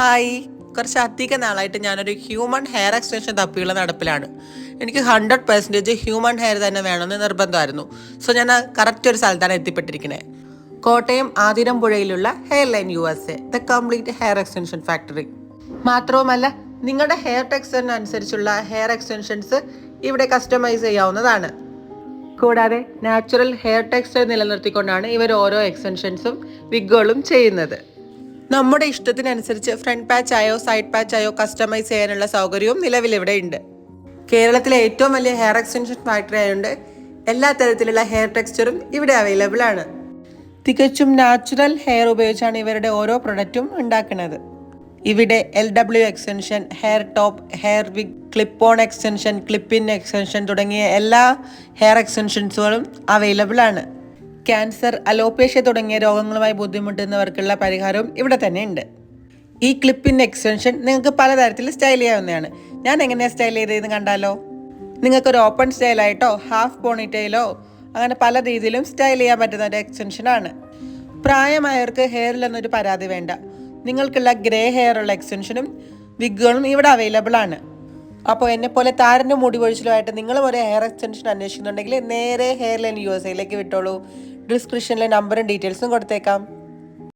Hi, കുറച്ച് അധിക നാളായിട്ട് ഞാനൊരു ഹ്യൂമൻ ഹെയർ എക്സ്റ്റൻഷൻ തപ്പിയുള്ള നടപ്പിലാണ്. എനിക്ക് 100% ഹ്യൂമൻ ഹെയർ തന്നെ വേണമെന്ന് നിർബന്ധമായിരുന്നു. സോ ഞാൻ കറക്റ്റ് ഒരു സ്ഥലത്താണ് എത്തിപ്പെട്ടിരിക്കുന്നത്. കോട്ടയം ആതിരമ്പുഴയിലുള്ള hair line USA, the complete hair extension factory. മാത്രവുമല്ല, നിങ്ങളുടെ ഹെയർ ടെക്സ്ചറിനനുസരിച്ചുള്ള ഹെയർ എക്സ്റ്റൻഷൻസ് ഇവിടെ കസ്റ്റമൈസ് ചെയ്യാവുന്നതാണ്. കൂടാതെ നാച്ചുറൽ ഹെയർ ടെക്സ്ചർ നിലനിർത്തിക്കൊണ്ടാണ് ഇവർ ഓരോ എക്സ്റ്റൻഷൻസും വിഗുകളും ചെയ്യുന്നത്. നമ്മുടെ ഇഷ്ടത്തിനനുസരിച്ച് ഫ്രണ്ട് പാച്ച് ആയോ സൈഡ് പാച്ച് ആയോ കസ്റ്റമൈസ് ചെയ്യാനുള്ള സൗകര്യവും നിലവിലിവിടെ ഉണ്ട്. കേരളത്തിലെ ഏറ്റവും വലിയ ഹെയർ എക്സ്റ്റൻഷൻ ഫാക്ടറി ആയതുകൊണ്ട് എല്ലാ തരത്തിലുള്ള ഹെയർ ടെക്സ്ചറും ഇവിടെ അവൈലബിൾ ആണ്. തികച്ചും നാച്ചുറൽ ഹെയർ ഉപയോഗിച്ചാണ് ഇവരുടെ ഓരോ പ്രൊഡക്റ്റും ഉണ്ടാക്കുന്നത്. ഇവിടെ LW extension, hair top, hair wig, clip on extension, clip in extension തുടങ്ങിയ എല്ലാ ഹെയർ എക്സ്റ്റൻഷൻസുകളും അവൈലബിൾ ആണ്. ക്യാൻസർ, അലോപേഷ്യ തുടങ്ങിയ രോഗങ്ങളുമായി ബുദ്ധിമുട്ടുന്നവർക്കുള്ള പരിഹാരവും ഇവിടെ തന്നെ ഉണ്ട്. ഈ ക്ലിപ്പിൻ എക്സ്റ്റൻഷൻ നിങ്ങൾക്ക് പലതരത്തിൽ സ്റ്റൈൽ ചെയ്യാവുന്നതാണ്. ഞാൻ എങ്ങനെയാണ് സ്റ്റൈൽ ചെയ്തതെന്ന് കണ്ടാലോ? നിങ്ങൾക്കൊരു ഓപ്പൺ സ്റ്റൈലായിട്ടോ ഹാഫ് പോണിറ്റയിലോ അങ്ങനെ പല രീതിയിലും സ്റ്റൈൽ ചെയ്യാൻ പറ്റുന്ന ഒരു എക്സ്റ്റൻഷനാണ്. പ്രായമായവർക്ക് ഹെയറിലൊന്നൊരു പരാതി വേണ്ട. നിങ്ങൾക്കുള്ള ഗ്രേ ഹെയർ ഉള്ള എക്സ്റ്റൻഷനും വിഗുകളും ഇവിടെ അവൈലബിൾ ആണ്. അപ്പോൾ എന്നെപ്പോലെ താരൻ്റെ മുടി പൊഴിച്ചിലുമായിട്ട് നിങ്ങളും ഒരു ഹെയർ എക്സ്റ്റൻഷൻ അന്വേഷിക്കുന്നുണ്ടെങ്കിൽ നേരെ ഹെയർ ലൈൻ USA വിട്ടോളൂ. ഡിസ്ക്രിപ്ഷനിലെ നമ്പറും ഡീറ്റെയിൽസും കൊടുത്തേക്കാം.